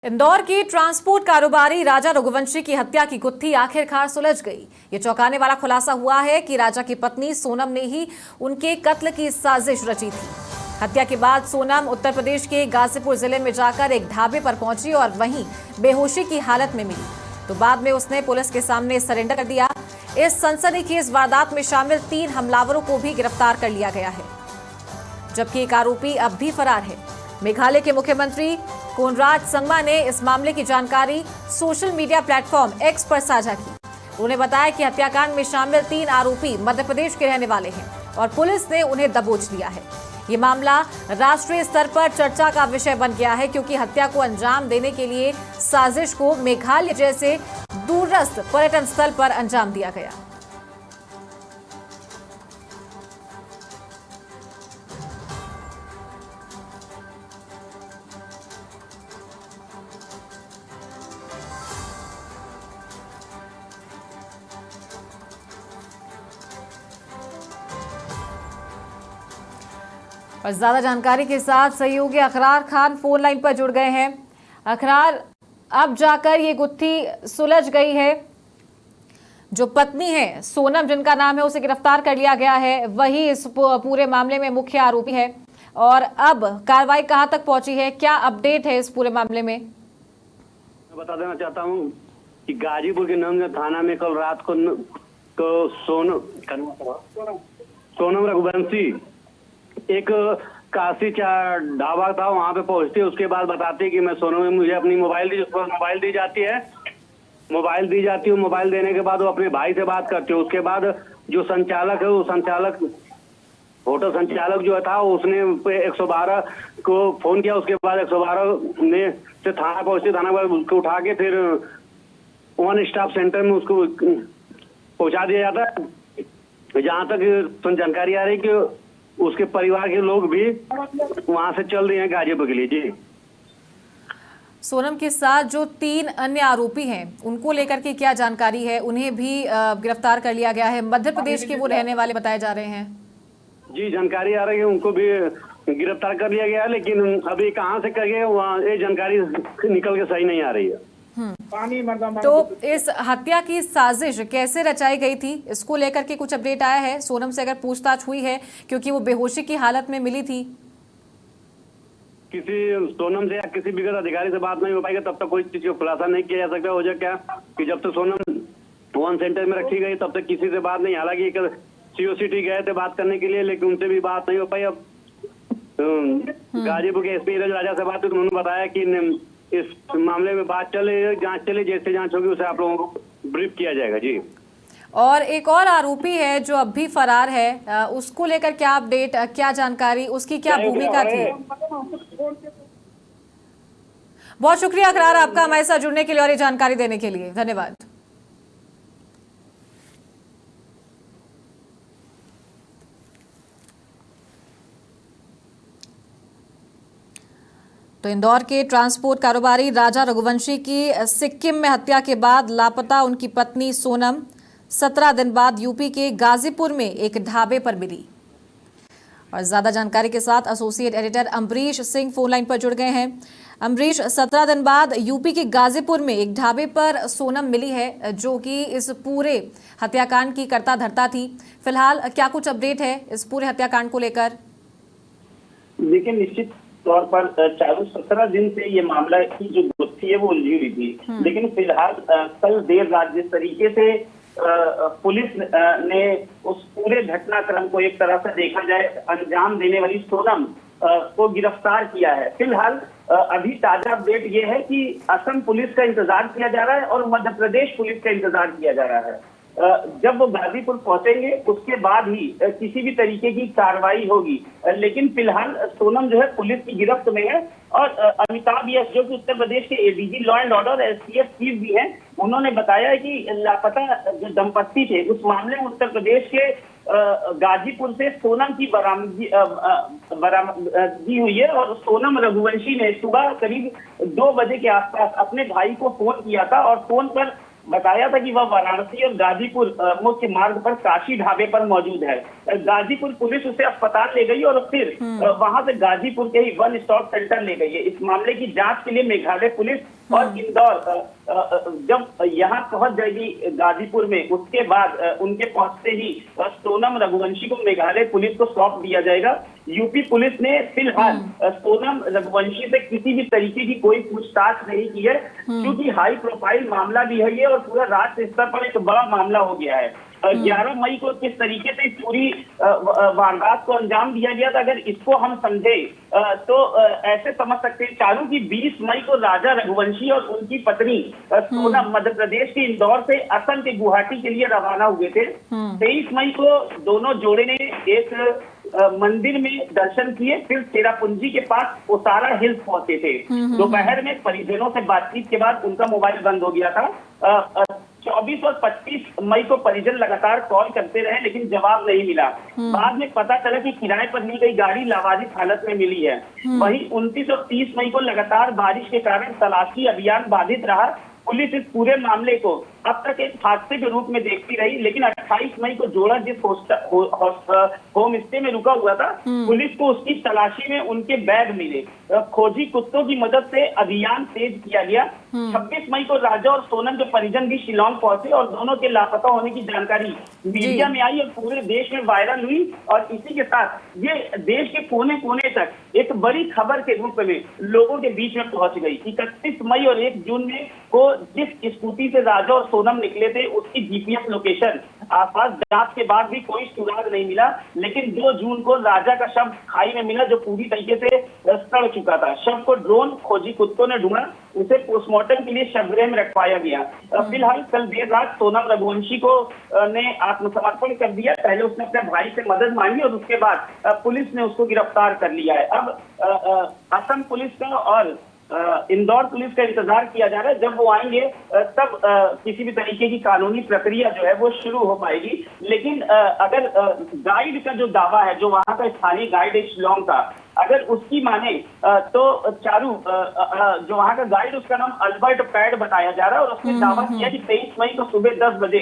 इंदौर की ट्रांसपोर्ट कारोबारी राजा रघुवंशी की हत्या की गुत्थी आखिरकार सुलझ गई। ये चौंकाने वाला खुलासा हुआ है कि राजा की पत्नी सोनम ने ही उनके कत्ल की साजिश रची थी। हत्या के बाद सोनम उत्तर प्रदेश के गाजीपुर जिले में जाकर एक ढाबे पर पहुंची और वहीं बेहोशी की हालत में मिली, तो बाद में उसने पुलिस के सामने सरेंडर कर दिया। इस सनसनीखेज वारदात में शामिल 3 हमलावरों को भी गिरफ्तार कर लिया गया है, जबकि एक आरोपी अब भी फरार है। मेघालय के मुख्यमंत्री कोनराड संगमा ने इस मामले की जानकारी सोशल मीडिया प्लेटफॉर्म एक्स पर साझा की। उन्होंने बताया कि हत्याकांड में शामिल 3 आरोपी मध्य प्रदेश के रहने वाले हैं और पुलिस ने उन्हें दबोच लिया है। ये मामला राष्ट्रीय स्तर पर चर्चा का विषय बन गया है, क्योंकि हत्या को अंजाम देने के लिए साजिश को मेघालय जैसे दूरस्थ पर्यटन स्थल पर अंजाम दिया गया। और ज्यादा जानकारी के साथ सहयोगी अखरार खान फोन लाइन पर जुड़ गए हैं। अखरार, अब जाकर ये गुत्थी सुलझ गई है। जो पत्नी है सोनम, जिनका नाम है, उसे गिरफ्तार कर लिया गया है, वही इस पूरे मामले में मुख्य आरोपी है। और अब कार्रवाई कहां तक पहुंची है, क्या अपडेट है इस पूरे मामले में? मैं बता देना चाहता हूं कि गाजीपुर के नंद थाना में कल रात को सोनम रघुवंशी एक काशी ढाबा था, वहां पे पहुंचती, उसके बाद बताती है कि मैं सोनम, मुझे अपनी मोबाइल दी जाती है। मोबाइल देने के बाद वो अपने भाई से बात करती है। उसके बाद जो संचालक है, वो होटल संचालक जो था, उसने 112 को फोन किया। उसके बाद 112 ने से थाना पहुंची, थाना पर उसको उठा के फिर 1 स्टॉप सेंटर में उसको पहुंचा दिया जाता है। जहां तक जानकारी आ रही है कि उसके परिवार के लोग भी वहां से चल रहे हैं गाजीपुर के लिए। जी, सोनम के साथ जो 3 अन्य आरोपी हैं, उनको लेकर के क्या जानकारी है? उन्हें भी गिरफ्तार कर लिया गया है। मध्य प्रदेश के वो रहने वाले बताए जा रहे हैं। जी, जानकारी आ रही है, उनको भी गिरफ्तार कर लिया गया है, लेकिन अभी कहाँ से कर गए वहाँ ये जानकारी निकल के सही नहीं आ रही है। तो इस हत्या की साजिश कैसे रचाई गई थी, इसको लेकर के कुछ अपडेट आया है? सोनम से अगर पूछताछ हुई है, क्योंकि वो बेहोशी की हालत में मिली थी। सोनम से या किसी भी अधिकारी से बात नहीं हो पाएगी तब तक कोई चीज को खुलासा नहीं किया जा सकता। वजह क्या कि जब तक सोनम 1 सेंटर में रखी गई तब तक किसी से बात नहीं। हालांकि COCT गए थे बात करने के लिए, लेकिन उनसे भी बात नहीं हो पाई। अब गाजीपुर के SP राजा से बात हुई तो उन्होंने बताया कि इस मामले में बात चले, जांच चले, जैसे जांच होगी उसे आप लोगों को ब्रीफ किया जाएगा। जी, और एक और आरोपी है जो अब भी फरार है, उसको लेकर क्या अपडेट, क्या जानकारी, उसकी क्या भूमिका थी? बहुत शुक्रिया अकरार आपका हमारे साथ जुड़ने के लिए और ये जानकारी देने के लिए, धन्यवाद। तो इंदौर के ट्रांसपोर्ट कारोबारी राजा रघुवंशी की सिक्किम में हत्या के बाद लापता उनकी पत्नी सोनम 17 दिन बाद यूपी के गाजीपुर में एक ढाबे पर मिली। और ज्यादा जानकारी के साथ associate editor Ambarish Singh phone line पर जुड़ गए हैं। अम्बरीश, 17 दिन बाद यूपी के गाजीपुर में एक ढाबे पर सोनम मिली है, जो कि इस पूरे हत्याकांड की कर्ता धर्ता थी। फिलहाल क्या कुछ अपडेट है इस पूरे हत्याकांड को लेकर? देखिए, निश्चित तौर पर चालू 17 दिन से ये मामला की जो गुत्थी है वो उलझी हुई थी, लेकिन फिलहाल कल देर रात जिस तरीके से पुलिस ने उस पूरे घटनाक्रम को एक तरह से देखा जाए अंजाम देने वाली सोनम को गिरफ्तार किया है। फिलहाल अभी ताजा अपडेट ये है कि असम पुलिस का इंतजार किया जा रहा है और मध्य प्रदेश पुलिस का इंतजार किया जा रहा है। जब वो गाजीपुर पहुंचेंगे उसके बाद ही किसी भी तरीके की कार्रवाई होगी, लेकिन फिलहाल सोनम जो है पुलिस की गिरफ्त में है। और अमिताभ यश जो कि उत्तर प्रदेश के ADG law and order STF chief भी हैं, उन्होंने बताया कि लापता जो दंपत्ति थे उस मामले में उत्तर प्रदेश के गाजीपुर से सोनम की बरामदगी हुई है। और सोनम रघुवंशी ने सुबह करीब 2 बजे के आसपास अपने भाई को फोन किया था और फोन पर बताया था कि वह वाराणसी और गाजीपुर मुख्य मार्ग पर काशी ढाबे पर मौजूद है। गाजीपुर पुलिस उसे अस्पताल ले गई और फिर वहां से गाजीपुर के ही वन स्टॉप सेंटर ले गई है। इस मामले की जांच के लिए मेघालय पुलिस और इंदौर जब यहाँ पहुंच जाएगी गाजीपुर में, उसके बाद उनके पहुंचते ही सोनम रघुवंशी को मेघालय पुलिस को सौंप दिया जाएगा। यूपी पुलिस ने फिलहाल सोनम रघुवंशी से किसी भी तरीके की कोई पूछताछ नहीं की है, क्योंकि हाई प्रोफाइल मामला भी है ये और पूरा राज्य स्तर पर एक बड़ा मामला हो गया है। 11 मई को किस तरीके से पूरी वारदात को अंजाम दिया गया था, अगर इसको हम समझे तो ऐसे समझ सकते हैं चारू की 20 मई को राजा रघुवंशी और उनकी पत्नी सोनम मध्य प्रदेश के इंदौर से असम के गुवाहाटी के लिए रवाना हुए थे। 23 मई को दोनों जोड़े ने एक मंदिर में दर्शन किए, फिर चेरापूंजी के पास ओसारा हिल्स पहुंचे थे। दोपहर में परिजनों से बातचीत के बाद उनका मोबाइल बंद हो गया था। 24 और 25 मई को परिजन लगातार कॉल करते रहे लेकिन जवाब नहीं मिला। बाद में पता चला कि किराए पर ली गई गाड़ी लावारिस हालत में मिली है। वहीं 29 और 30 मई को लगातार बारिश के कारण तलाशी अभियान बाधित रहा। पुलिस इस पूरे मामले को अब तक एक हादसे के रूप में देखती रही, लेकिन 28 मई को जोड़ा जिस होम स्टे में रुका हुआ था, पुलिस को उसकी तलाशी में उनके बैग मिले। खोजी कुत्तों की मदद से अभियान तेज किया गया। 26 मई को राजा और सोनम के परिजन भी शिलांग पहुंचे और दोनों के लापता होने की जानकारी मीडिया में आई और पूरे देश में वायरल हुई। और इसी के साथ ये देश के कोने कोने तक एक बड़ी खबर के रूप में लोगों के बीच में पहुंच गई। 31 मई और 1 जून में को जिस स्कूटी से राजा और सोनम निकले थे उसकी जीपीएस लोकेशन आसपास जांच के बाद भी कोई सुराग नहीं मिला, लेकिन 2 जून को राजा का शव खाई में मिला जो पूरी तरीके से सड़ चुका था। शव को ड्रोन खोजी कुत्तों ने ढूंढा, उसे पोस्टमार्टम के लिए शवगृह में रखवाया गया। फिलहाल कल देर रात सोनम रघुवंशी को ने आत्मसमर्पण कर दिया। पहले उसने अपने भाई से मदद मांगी और उसके बाद पुलिस ने उसको गिरफ्तार कर लिया है। अब असम पुलिस का और इंदौर पुलिस का इंतजार किया जा रहा है। जब वो आएंगे तब किसी भी तरीके की कानूनी प्रक्रिया जो है वो शुरू हो पाएगी। लेकिन अगर गाइड का जो दावा है, जो वहां का स्थानीय गाइड है शिलोंग का, अगर उसकी माने तो चारू जो वहां का गाइड, उसका नाम अल्बर्ट पैड बताया जा रहा है और उसने दावा किया कि 23 मई को सुबह 10 बजे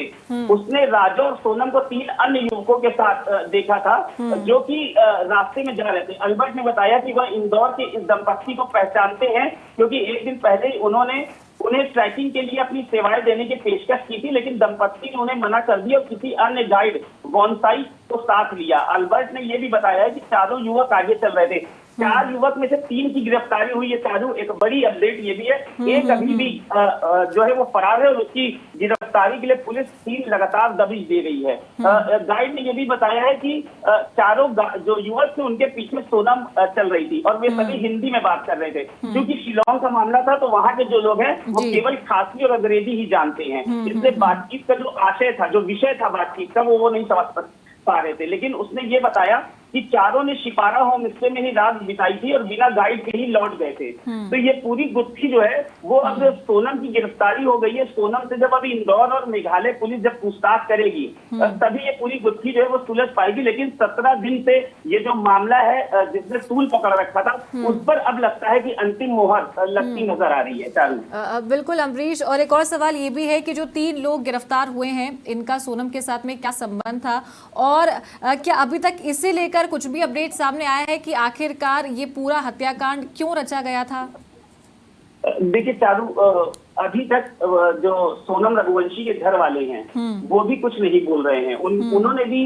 उसने राजा और सोनम को 3 अन्य युवकों के साथ देखा था जो कि रास्ते में जा रहे थे। अल्बर्ट ने बताया कि वह इंदौर के इस दंपत्ति को पहचानते हैं क्योंकि एक दिन पहले उन्होंने उन्हें ट्रैकिंग के लिए अपनी सेवाएं देने की पेशकश की थी, लेकिन दंपत्ति ने उन्हें मना कर दिया और किसी अन्य गाइड बॉन्साई को साथ लिया। अल्बर्ट ने यह भी बताया है कि चारों युवक आगे चल रहे थे। 4 युवक में से 3 की गिरफ्तारी हुई है। चारू एक बड़ी अपडेट ये भी है, एक अभी भी जो है वो फरार है और उसकी गिरफ्तारी के लिए पुलिस 3 लगातार दबिश दे रही है। गाइड ने ये भी बताया है कि चारों जो युवक थे उनके पीछे सोनम चल रही थी और वे सभी हिंदी में बात कर रहे थे। क्योंकि शिलोंग का मामला था तो वहां के जो लोग हैं वो केवल खासी और अंग्रेजी ही जानते हैं, इसलिए बातचीत का जो आशय था, जो विषय था बातचीत का, वो नहीं समझ पा रहे थे। लेकिन उसने ये बताया कि चारों ने शिपारा होम स्टे में ही रात बिताई थी और बिना गाइड के ही लौट गए थे। तो ये पूरी गुत्थी जो है वो अब सोनम की गिरफ्तारी हो गई है। सोनम से जब अभी इंदौर और मेघालय पुलिस जब पूछताछ करेगी तभी ये पूरी गुत्थी जो है वो सुलझ पाएगी। लेकिन 17 दिन से ये जो मामला है जिसने तूल पकड़ रखा था उस पर अब लगता है कि अंतिम मोहर लगती नजर आ रही है। चारू बिल्कुल अमरीश, और एक और सवाल ये भी है कि जो 3 लोग गिरफ्तार हुए हैं इनका सोनम के साथ में क्या संबंध था और क्या अभी तक इसे लेकर कुछ भी अपडेट सामने आया है कि आखिरकार ये पूरा हत्याकांड क्यों रचा गया था? देखिए चारू, अभी तक जो सोनम रघुवंशी के घर वाले हैं वो भी कुछ नहीं बोल रहे हैं। उन्होंने भी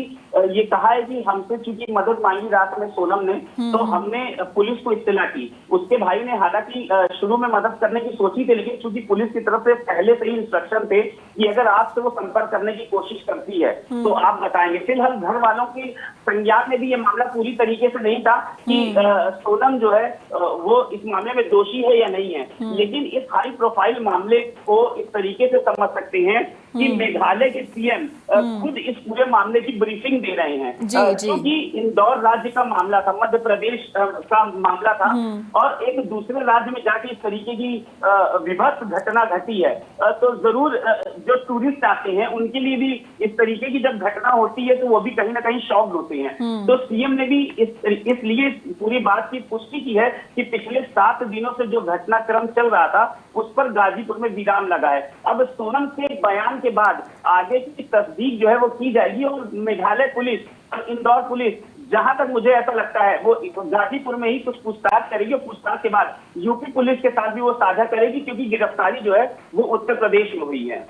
ये कहा है कि हमसे चूंकि मदद मांगी रात में सोनम ने, तो हमने पुलिस को इत्तला की। उसके भाई ने हालांकि शुरू में मदद करने की सोची थी, लेकिन चूंकि पुलिस की तरफ से पहले से ही इंस्ट्रक्शन थे कि अगर आपसे वो संपर्क करने की कोशिश करती है तो आप बताएंगे। फिलहाल घर वालों की संज्ञान में भी ये मामला पूरी तरीके से नहीं था कि सोनम जो है वो इस मामले में दोषी है या नहीं है। लेकिन इस हाई प्रोफाइल मामले को इस तरीके से समझ सकते हैं कि मेघालय के सीएम खुद इस पूरे मामले की ब्रीफिंग दे रहे हैं, क्योंकि इंदौर राज्य का मामला था, मध्य प्रदेश का मामला था और एक दूसरे राज्य में जाके इस तरीके की विभत्स घटना घटी है। तो जरूर जो टूरिस्ट आते हैं उनके लिए भी इस तरीके की जब घटना होती है तो वो भी कहीं ना कहीं शॉक्ड होते हैं। तो सीएम ने भी इसलिए पूरी बात की पुष्टि की है कि पिछले 7 दिनों से जो घटनाक्रम चल रहा था उस पर गाजीपुर में विराम लगा है। अब सोनम के बयान के बाद आगे की तस्दीक जो है वो की जाएगी और मेघालय पुलिस और इंदौर पुलिस, जहां तक मुझे ऐसा लगता है, वो गाजीपुर में ही कुछ पूछताछ करेगी और पूछताछ के बाद यूपी पुलिस के साथ भी वो साझा करेगी, क्योंकि गिरफ्तारी जो है वो उत्तर प्रदेश में हुई है।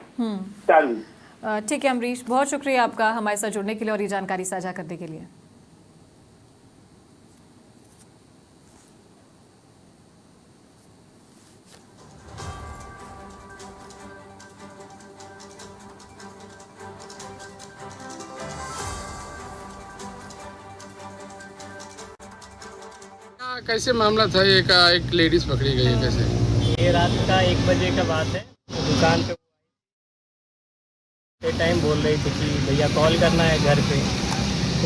चालू ठीक है अमरीश, बहुत शुक्रिया आपका हमारे साथ जुड़ने के लिए और ये जानकारी साझा करने के लिए। कैसे मामला था ये का एक लेडीज पकड़ी गई है कैसे? ये रात का 1 बजे का बात है। दुकान पे टाइम बोल रही थी कि भैया कॉल करना है घर पे।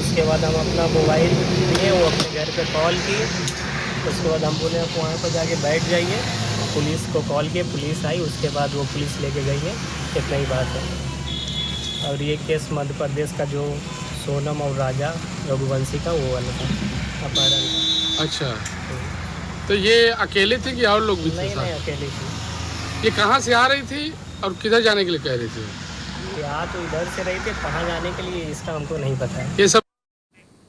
उसके बाद हम अपना मोबाइल लिए, वो अपने घर पे कॉल की। उसके बाद हम बोले आप वहाँ पर जाके बैठ जाइए। पुलिस को कॉल किए, पुलिस आई, उसके बाद वो पुलिस लेके गई है। इतना ही बात है। और ये केस मध्य प्रदेश का जो सोनम और राजा रघुवंशी का वो वाला था, अपहरण का। अच्छा, तो ये अकेले थे कि और लोग भी थे? नहीं, अकेले थी। ये कहाँ से आ रही थी और किधर जाने के लिए कह रही थी? यहाँ तो इधर से रही थे, कहाँ जाने के लिए इसका हमको नहीं पता है। ये सब